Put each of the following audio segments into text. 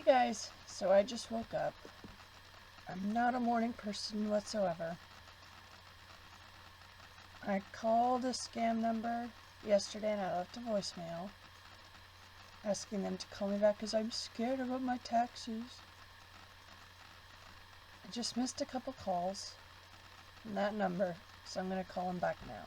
Hey guys, so I just woke up. I'm not a morning person whatsoever. I called a scam number yesterday and I left a voicemail asking them to call me back because I'm scared about my taxes. I just missed a couple calls from that number, so I'm going to call them back now.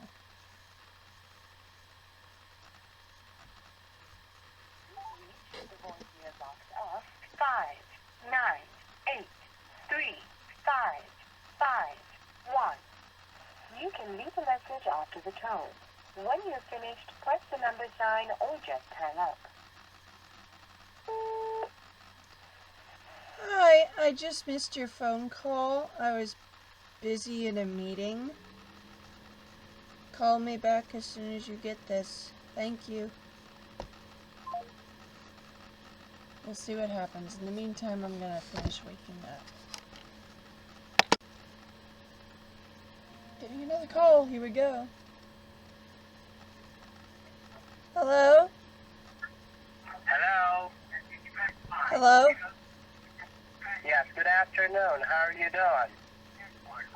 The voicemail box of 5983551. You can leave a message after the tone. When you're finished, press the number sign or just hang up. Hi, I just missed your phone call. I was busy in a meeting. Call me back as soon as you get this. Thank you. We'll see what happens. In the meantime, I'm gonna finish waking up. Getting another call. Here we go. Hello? Hello. Hello? Yes, good afternoon. How are you doing?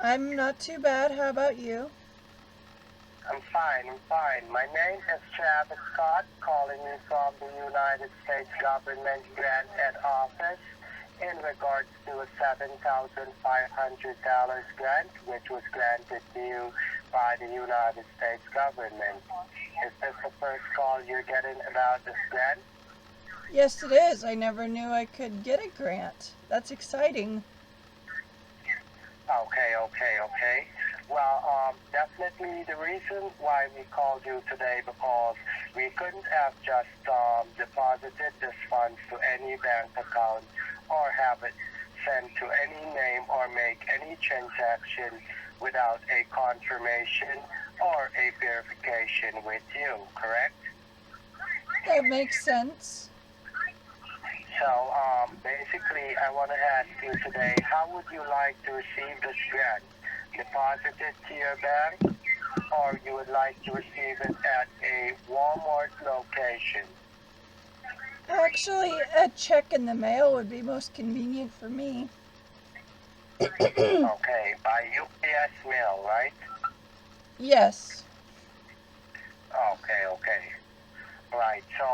I'm not too bad. How about you? I'm fine. My name is Travis Scott, calling you from the United States Government Grant Ed Office in regards to a $7,500 grant which was granted to you by the United States government. Is this the first call you're getting about this grant? Yes, it is. I never knew I could get a grant. That's exciting. Okay. Well, definitely the reason why we called you today because we couldn't have just deposited this funds to any bank account or have it sent to any name or make any transaction without a confirmation or a verification with you, correct? That makes sense. So, basically, I want to ask you today, how would you like to receive this grant? Deposited to your bank, or you would like to receive it at a Walmart location? Actually, a check in the mail would be most convenient for me. Okay, by UPS mail, right? Yes. Okay. Right, so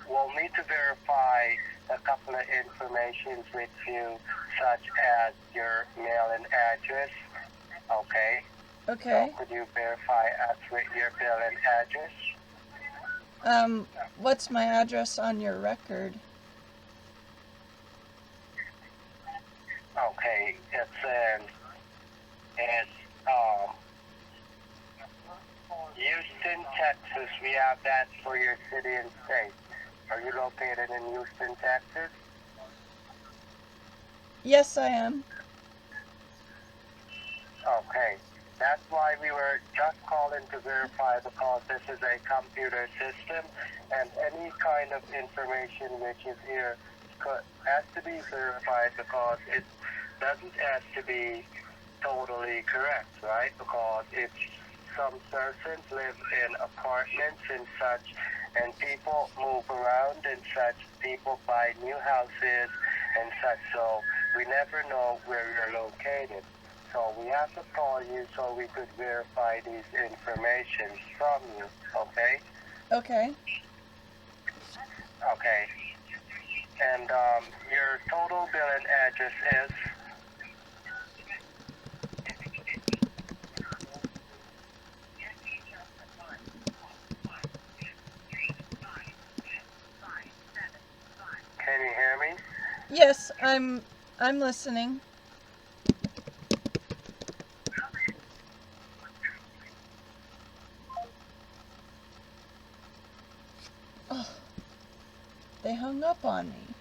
we'll need to verify a couple of information with you, such as your mail-in address. Okay. Okay. So could you verify us with your bill-in address? What's my address on your record? Okay, it's Houston, Texas. We have that for your city and state. Are you located in Houston, Texas? Yes, I am. Okay. That's why we were just calling to verify because this is a computer system and any kind of information which is here has to be verified because it doesn't have to be totally correct, right? Because it's some persons live in apartments and such and people move around and such, people buy new houses and such, so we never know where you're located. So we have to call you so we could verify these information from you, okay? Okay. Okay. And your total billing address is? Can you hear me? Yes, I'm listening. Oh, they hung up on me.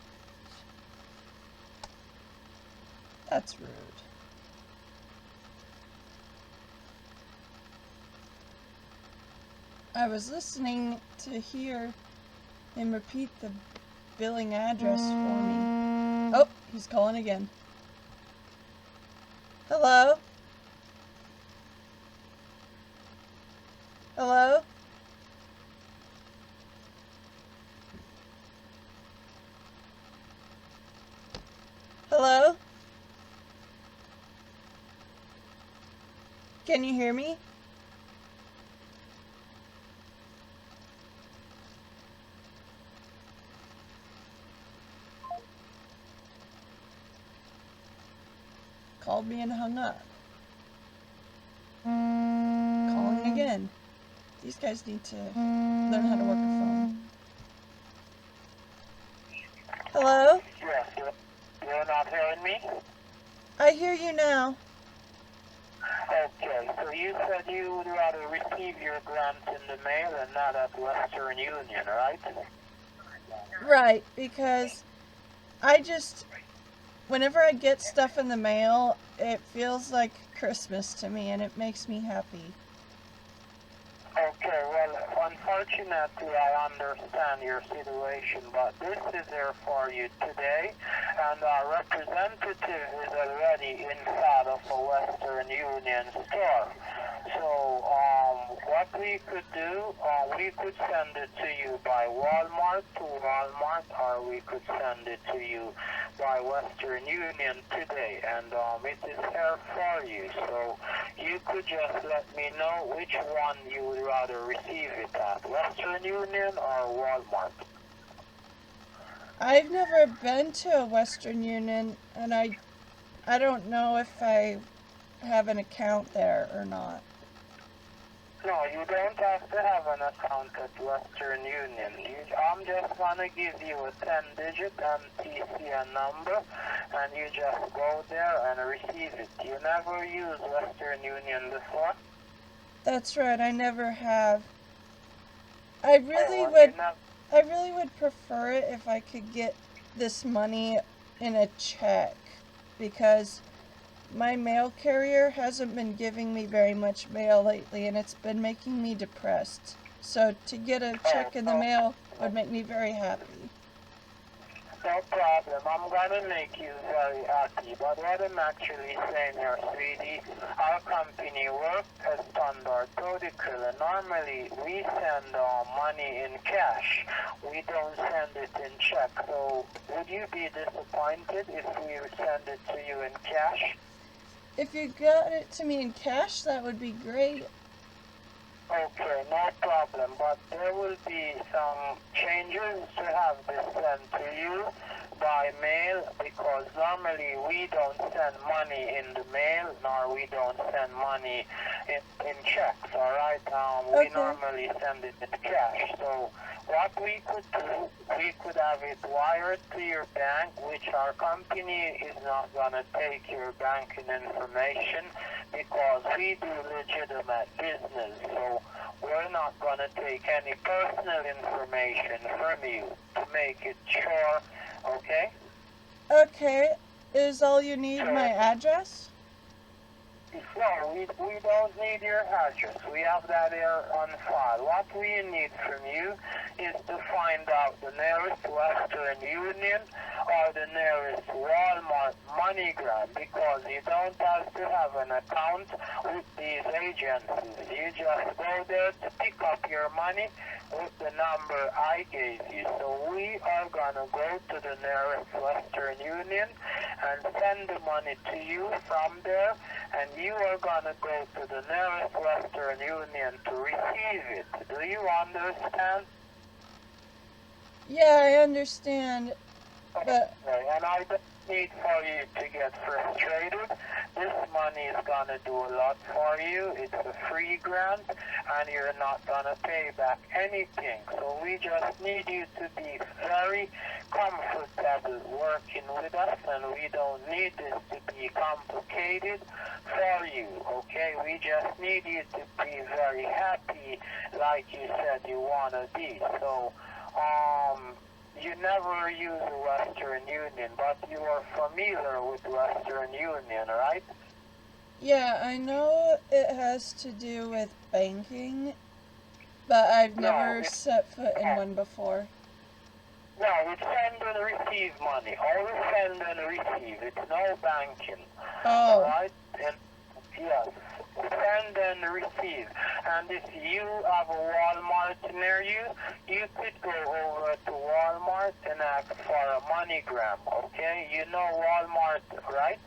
That's rude. I was listening to hear him repeat the billing address for me. Oh, he's calling again. Hello? Hello? Can you hear me? Called me and hung up. Calling again. These guys need to learn how to work a phone. Hello? Yes, you're not hearing me? I hear you now. Okay, so you said you would rather receive your grant in the mail and not at Western Union, right? Right, because whenever I get stuff in the mail, it feels like Christmas to me and it makes me happy. Okay, well, unfortunately, I understand your situation, but this is there for you today, and our representative is already inside of a Western Union store. So, what we could do, we could send it to you by Walmart to Walmart, or we could send it to you by Western Union today, and it is here for you. So, you could just let me know which one you would rather receive it at, Western Union or Walmart. I've never been to a Western Union, and I don't know if I have an account there or not. No, you don't have to have an account at Western Union. I'm just going to give you a 10-digit MTCN number, and you just go there and receive it. You never used Western Union before? That's right, I never have. I really would prefer it if I could get this money in a check, because my mail carrier hasn't been giving me very much mail lately, and it's been making me depressed. So to get a check in the mail would make me very happy. No problem. I'm going to make you very happy. But what I'm actually saying here, sweetie, our company works as standard protocol, and normally we send money in cash. We don't send it in check. So would you be disappointed if we send it to you in cash? If you got it to me in cash, that would be great. Okay, no problem, but there will be some changes to have this sent to you by mail, because normally we don't send money in the mail, nor we don't send money in checks, alright? We normally send it in cash. So what we could do, we could have it wired to your bank, which our company is not going to take your banking information, because we do legitimate business. So we're not going to take any personal information from you to make it sure, okay? Okay, is all you need my address? No, we don't need your address. We have that here on file. What we need from you is to find out the nearest Western Union or the nearest Walmart MoneyGram, because you don't have to have an account with these agencies. You just go there to pick up your money with the number I gave you. So we are going to go to the nearest Western Union and send the money to you from there, and you are going to go to the nearest Western Union to receive it. Do you understand? Yeah, I understand, but... Okay, and I don't need for you to get frustrated. This money is going to do a lot for you. It's a free grant, and you're not going to pay back anything. So we just need you to be very comfortable working with us, and we don't need this to be complicated for you, okay? We just need you to be very happy, like you said you want to be. So, you never use Western Union, but you are familiar with Western Union, right? Yeah, I know it has to do with banking, but I've never set foot in one before. No, it's send and receive money. Always send and receive. It's no banking. Oh. Alright? And yes, send and receive. And if you have a Walmart near you, you could go over to Walmart and ask for a MoneyGram, okay? You know Walmart, right?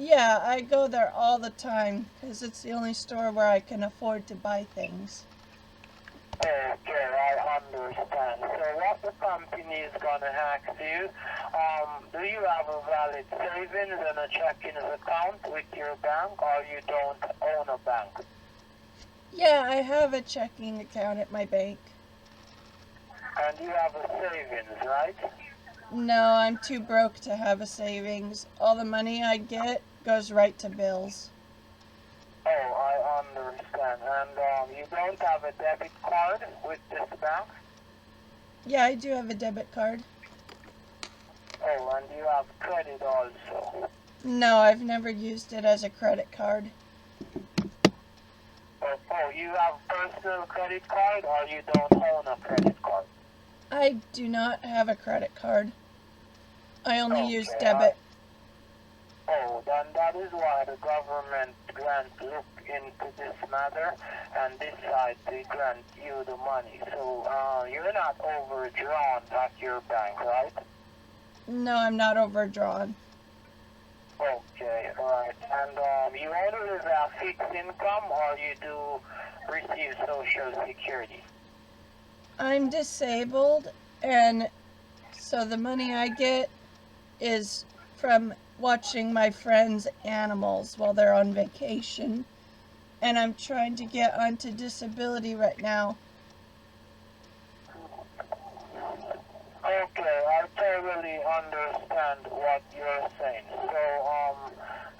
Yeah, I go there all the time because it's the only store where I can afford to buy things. Okay, I understand. So what the company is gonna ask you, do you have a valid savings and a checking account with your bank, or you don't own a bank? Yeah, I have a checking account at my bank. And you have a savings, right? No, I'm too broke to have a savings. All the money I get goes right to bills. Oh, I understand. And you don't have a debit card with this bank? Yeah, I do have a debit card. Oh, and you have credit also? No, I've never used it as a credit card. Oh, you have personal credit card, or you don't own a credit card? I do not have a credit card. I only use Okay, debit. Oh, then that is why the government grant look into this matter and decide to grant you the money. So you're not overdrawn at your bank, right? No, I'm not overdrawn. Okay, alright. And you only have fixed income, or you do receive Social Security? I'm disabled, and so the money I get is from watching my friends' animals while they're on vacation. And I'm trying to get onto disability right now. Okay, I totally understand what you're saying. So,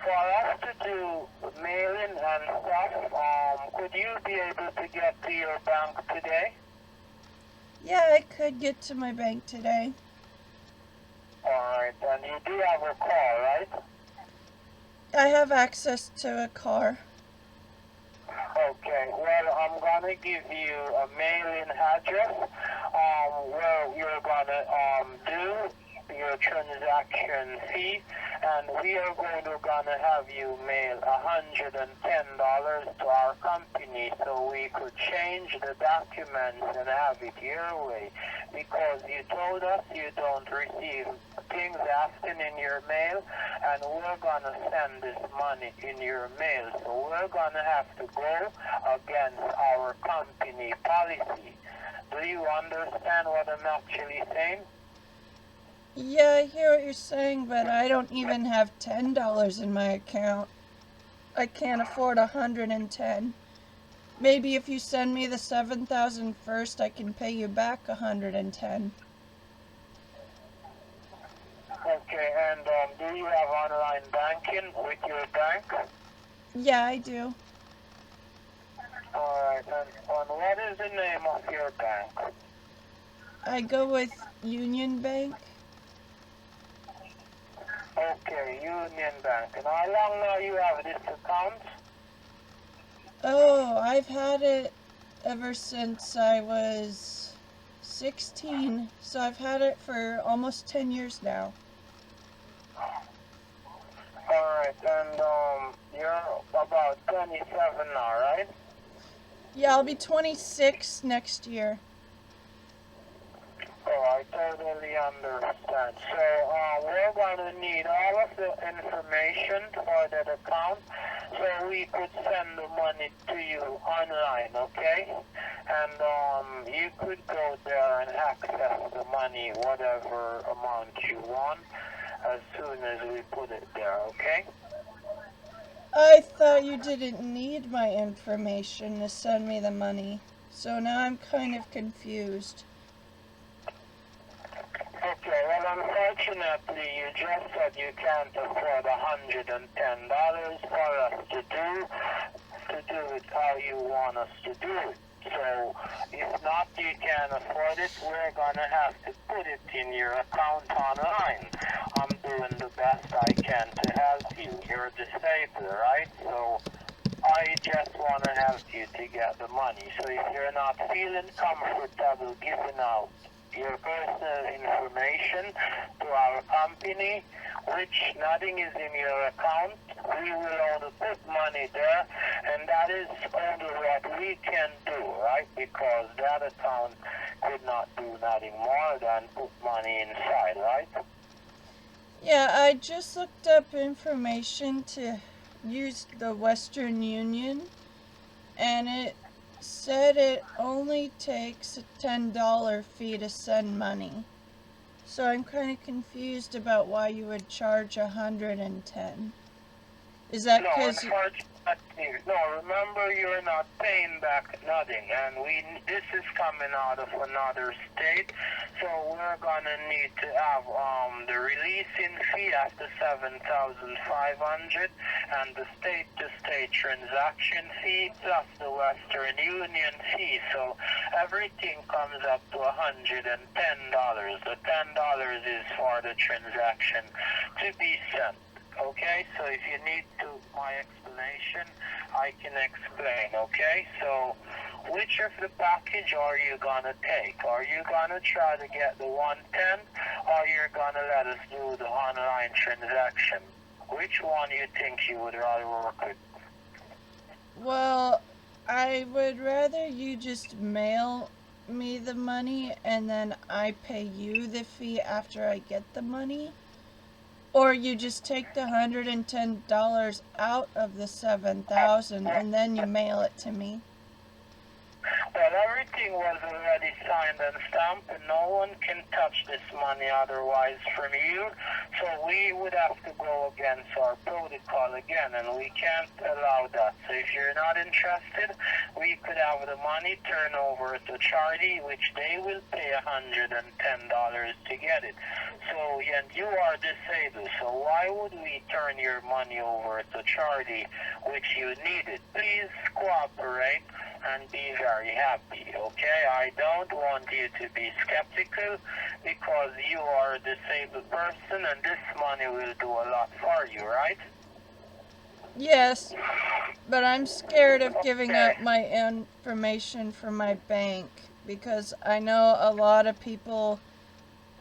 for us to do mailing and stuff, could you be able to get to your bank today? Yeah, I could get to my bank today. Alright, and you do have a car, right? I have access to a car. Okay, well, I'm gonna give you a mailing address, where you're gonna, do your transaction fee, and we are gonna have you mail $110 to our company so we could change the documents and have it your way, because you told us you don't receive things often in your mail, and we're gonna send this money in your mail, so we're gonna have to go against our company policy. Do you understand what I'm actually saying? Yeah, I hear what you're saying, but I don't even have $10 in my account. I can't afford 110. Maybe if you send me the 7,000 first, I can pay you back 110. Okay, and do you have online banking with your bank? Yeah, I do. Alright, and what is the name of your bank? I go with Union Bank. Okay, Union Bank. And how long now you have this account? Oh, I've had it ever since I was 16, so I've had it for almost 10 years now. Alright, and you're about 27 now, right? Yeah, I'll be 26 next year. Oh, I totally understand. So we're going to need all of the information for that account so we could send the money to you online, okay? And you could go there and access the money, whatever amount you want, as soon as we put it there, okay? I thought you didn't need my information to send me the money, so now I'm kind of confused. Okay, well, unfortunately, you just said you can't afford $110 for us to do it how you want us to do it. So, if not, you can't afford it, we're gonna have to put it in your account online. I'm doing the best I can to help you. You're disabled, right? So, I just want to help you to get the money. So if you're not feeling comfortable giving out your personal information to our company, which nothing is in your account, we will only put money there, and that is only what we can do, right? Because that account could not do nothing more than put money inside, right? Yeah, I just looked up information to use the Western Union, and it said it only takes a $10 fee to send money. So I'm kind of confused about why you would charge 110. Is that No, because unfortunately, no. Remember, you're not paying back nothing, and this is coming out of another state, so we're gonna need to have the releasing fee at the 7,500, and the state-to-state transaction fee plus the Western Union fee. So everything comes up to $110. The $10 is for the transaction to be sent. Okay, so if you need my explanation, I can explain, okay? So which of the package are you gonna take? Are you gonna try to get the 110, or you're gonna let us do the online transaction? Which one you think you would rather work with? well, I would rather you just mail me the money and then I pay you the fee after I get the money. Or you just take the $110 out of the 7,000 and then you mail it to me. Well, everything was already signed and stamped, and no one can touch this money otherwise from you. So we would have to go against our protocol again, and we can't allow that. So if you're not interested, we could have the money turn over to charity, which they will pay $110 to get it. So, and you are disabled, so why would we turn your money over to charity, which you needed? Please cooperate and be very happy, okay? I don't want you to be skeptical because you are a disabled person and this money will do a lot for you, right? Yes, but I'm scared of giving Okay. up my information for my bank because I know a lot of people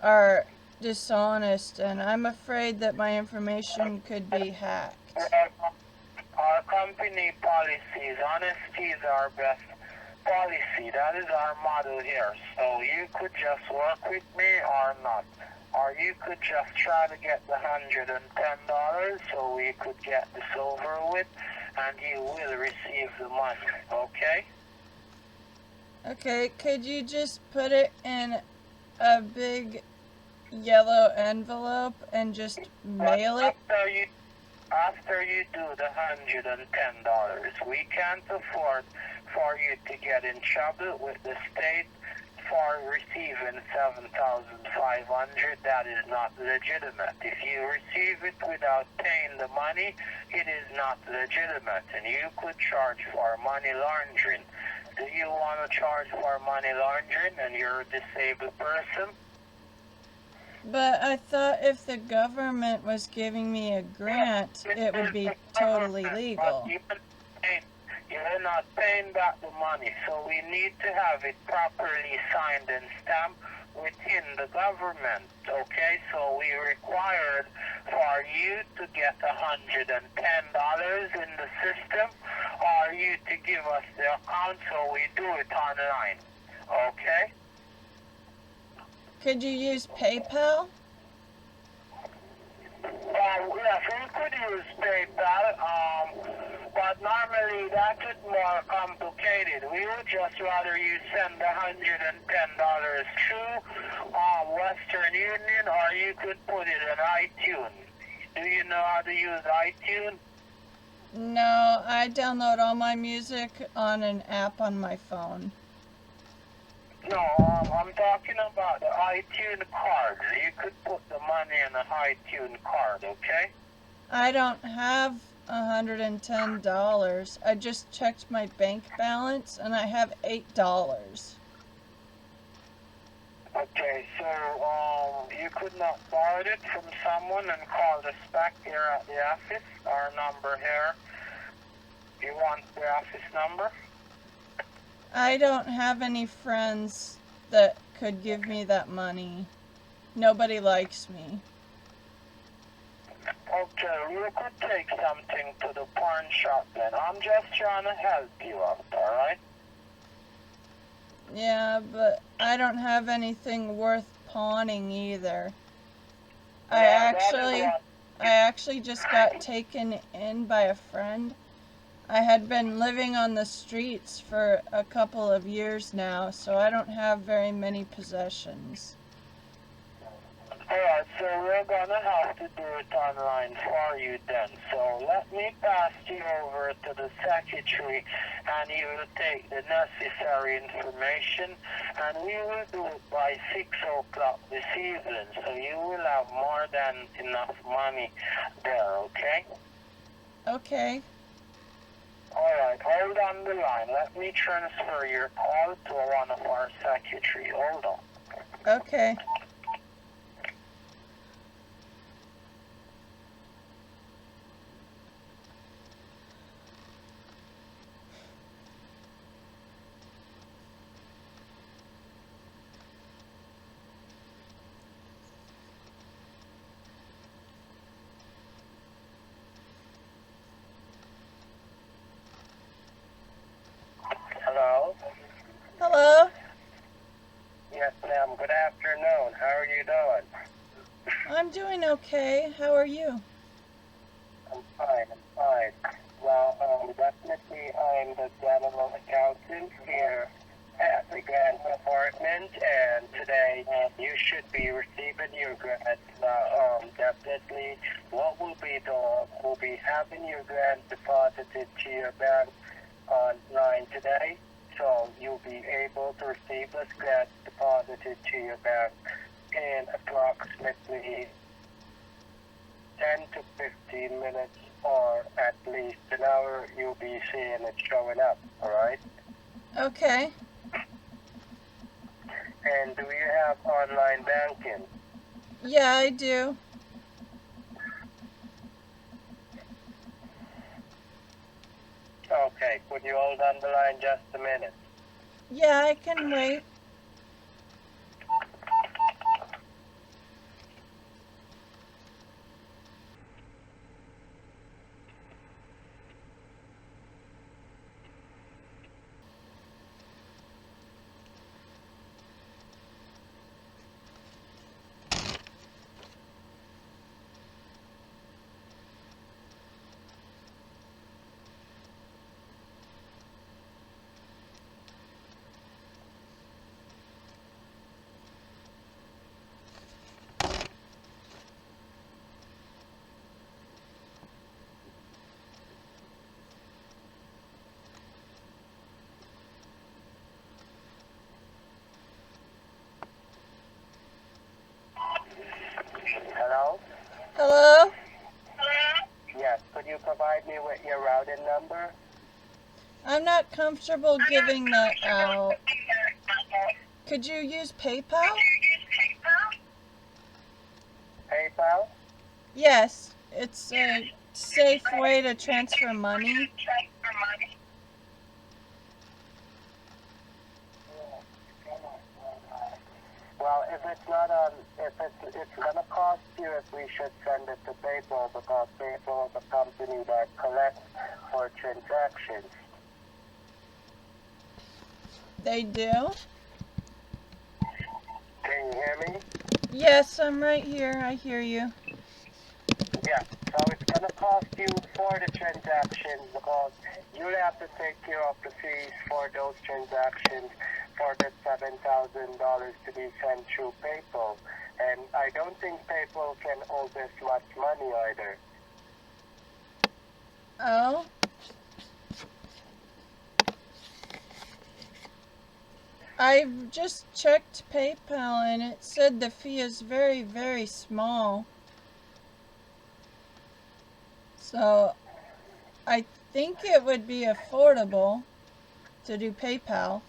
are dishonest and I'm afraid that my information could be hacked. Our company policy is honesty is our best policy. That is our motto here. So you could just work with me or not. Or you could just try to get the $110 so we could get this over with and you will receive the money, okay? Okay, could you just put it in a big yellow envelope and just mail it? After you do the $110, we can't afford for you to get in trouble with the state for receiving 7,500. That is not legitimate. If you receive it without paying the money, it is not legitimate, and you could charge for money laundering. Do you want to charge for money laundering and you're a disabled person? But I thought if the government was giving me a grant, it would be totally legal. You're not paying back the money, so we need to have it properly signed and stamped within the government, okay? So we required for you to get $110 in the system, or you to give us the account so we do it online, okay? Could you use PayPal? Yes, we could use PayPal, but normally that's more complicated. We would just rather you send $110 through Western Union, or you could put it in iTunes. Do you know how to use iTunes? No, I download all my music on an app on my phone. No, I'm talking about the iTunes card. You could put the money in the iTunes card, okay? I don't have $110. I just checked my bank balance and I have $8. Okay, so you could not borrow it from someone and call us back here at the office. Our number here. You want the office number? I don't have any friends that could give me that money. Nobody likes me. Okay, you could take something to the pawn shop then. I'm just trying to help you out, alright? Yeah, but I don't have anything worth pawning either. I Yeah, that is actually what. I actually just got taken in by a friend. I had been living on the streets for a couple of years now, so I don't have very many possessions. Alright, so we're gonna have to do it online for you then. So let me pass you over to the secretary and you will take the necessary information and we will do it by 6 o'clock this evening. So you will have more than enough money there, okay? Okay. Alright, hold on the line. Let me transfer your call to one of our secretary. Hold on. Okay. Hello? Hello. Yes, ma'am. Good afternoon. How are you doing? I'm doing okay. How are you? I'm fine. Well, definitely I'm the general accountant here at the grant department, and today you should be receiving your grant. Definitely what will be done, we'll be having your grant deposited to your bank online today, so you'll be able to receive this grant deposited to your bank in approximately 10 to 15 minutes or at least an hour. You'll be seeing it showing up, alright? Okay. And do you have online banking? Yeah, I do. Okay, could you hold on the line just a minute? Yeah, I can wait. Hello? Hello? Yes, could you provide me with your routing number? I'm not comfortable giving that out. Could you use PayPal? PayPal? Yes. It's a safe way to transfer money. Well, if it's not if it's gonna cost you if we should send it to PayPal because PayPal is a company that collects for transactions. They do? Can you hear me? Yes, I'm right here. I hear you. Yeah, so it's going to cost you for the transactions because you'll have to take care of the fees for those transactions for the $7,000 to be sent through PayPal. And I don't think PayPal can hold this much money either. Oh? I've just checked PayPal and it said the fee is very, very small. So I think it would be affordable to do PayPal.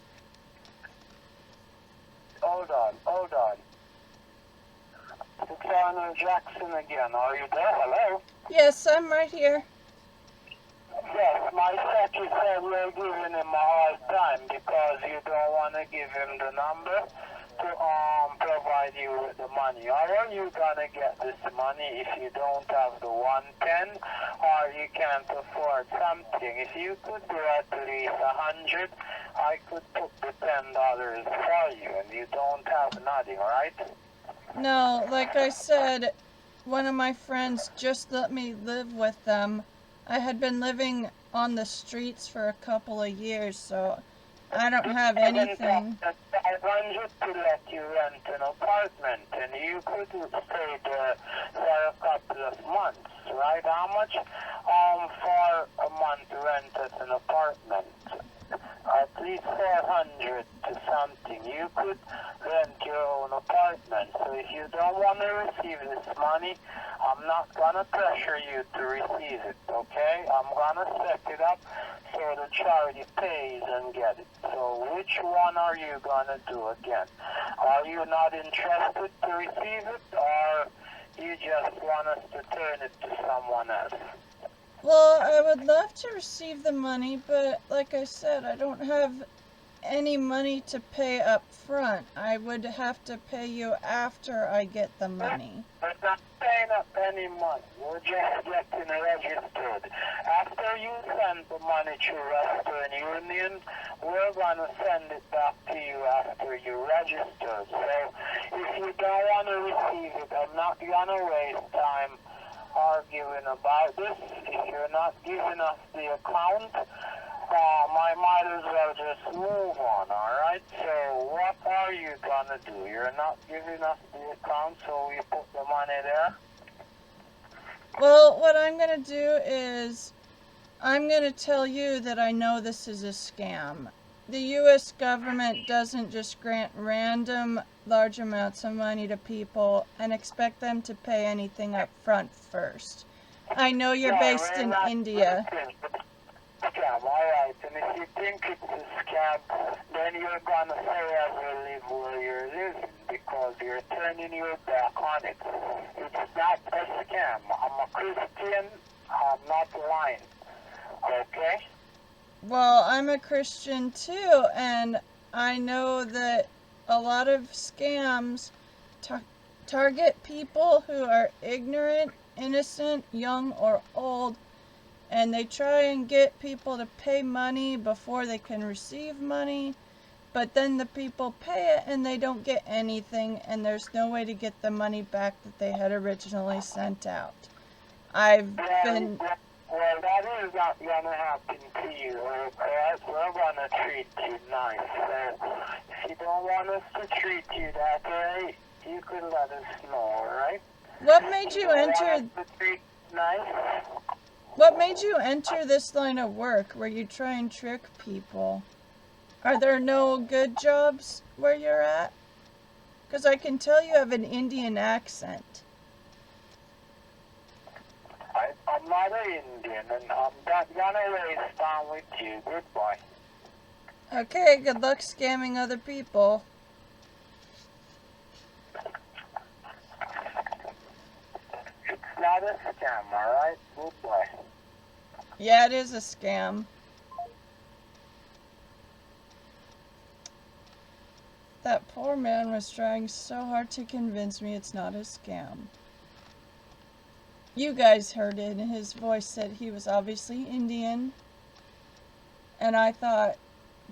Hold on. It's Arnold Jackson again. Are you there? Hello? Yes, I'm right here. Yes, my secretary said you're giving him a hard time because you don't want to give him the number to provide you with the money. How are you gonna get this money if you don't have the 110 or you can't afford something? If you could do at least 100, I could put the $10 for you, and you don't have nothing, right? No, like I said, one of my friends just let me live with them. I had been living on the streets for a couple of years, so I don't have anything. 500 to let you rent an apartment, and you could stay there for a couple of months, right? How much for a month rent at an apartment? At least 400 to something. You could rent your own apartment. So if you don't want to receive this money, I'm not gonna pressure you to receive it, okay? I'm gonna set it up so the charity pays and get it. So which one are you gonna do again? Are you not interested to receive it, or you just want us to turn it to someone else? Well, I would love to receive the money, but like I said, I don't have any money to pay up front. I would have to pay you after I get the money. We're not paying up any money. We're just getting registered. After you send the money to Western Union, we're going to send it back to you after you register. So if you don't want to receive it, I'm not going to waste time arguing about this. If you're not giving us the account, I might as well just move on, alright? So what are you gonna do? You're not giving us the account, so we put the money there? Well, what I'm gonna do is I'm gonna tell you that I know this is a scam. The US government doesn't just grant random large amounts of money to people and expect them to pay anything up front first. I know you're based in India. Scam, alright, and if you think it's a scam, then you're gonna forever live where you're living because you're turning your back on it. It's not a scam. I'm a Christian, I'm not lying. Okay? Well, I'm a Christian too, and I know that a lot of scams target people who are ignorant, innocent, young, or old, and they try and get people to pay money before they can receive money, but then the people pay it and they don't get anything, and there's no way to get the money back that they had originally sent out. Well, that is not gonna happen to you, okay? We're gonna treat you nice. So if you don't want us to treat you that way, you can let us know, alright? What made you enter? Nice? What made you enter this line of work where you try and trick people? Are there no good jobs where you're at? Because I can tell you have an Indian accent. I'm not an Indian, and I'm not gonna waste time with you. Goodbye. Okay, good luck scamming other people. It's not a scam, alright? Goodbye. Yeah, it is a scam. That poor man was trying so hard to convince me it's not a scam. You guys heard it, and his voice said he was obviously Indian. And I thought,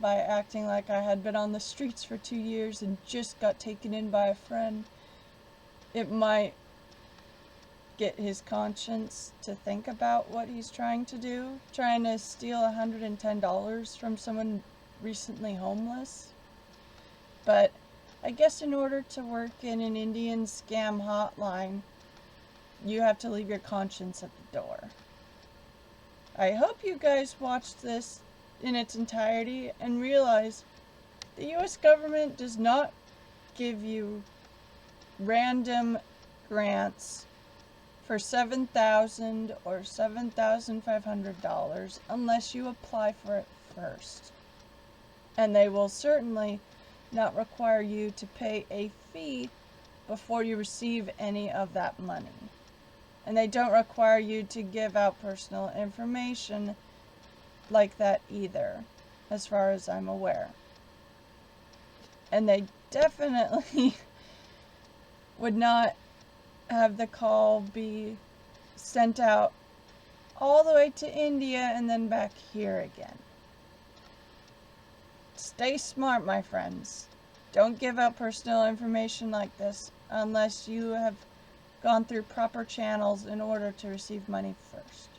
by acting like I had been on the streets for 2 years and just got taken in by a friend, it might get his conscience to think about what he's trying to do. Trying to steal $110 from someone recently homeless. But I guess in order to work in an Indian scam hotline, you have to leave your conscience at the door. I hope you guys watched this in its entirety and realize the US government does not give you random grants for $7,000 or $7,500 unless you apply for it first. And they will certainly not require you to pay a fee before you receive any of that money. And they don't require you to give out personal information like that either, as far as I'm aware. And they definitely would not have the call be sent out all the way to India and then back here again. Stay smart, my friends. Don't give out personal information like this unless you have gone through proper channels in order to receive money first.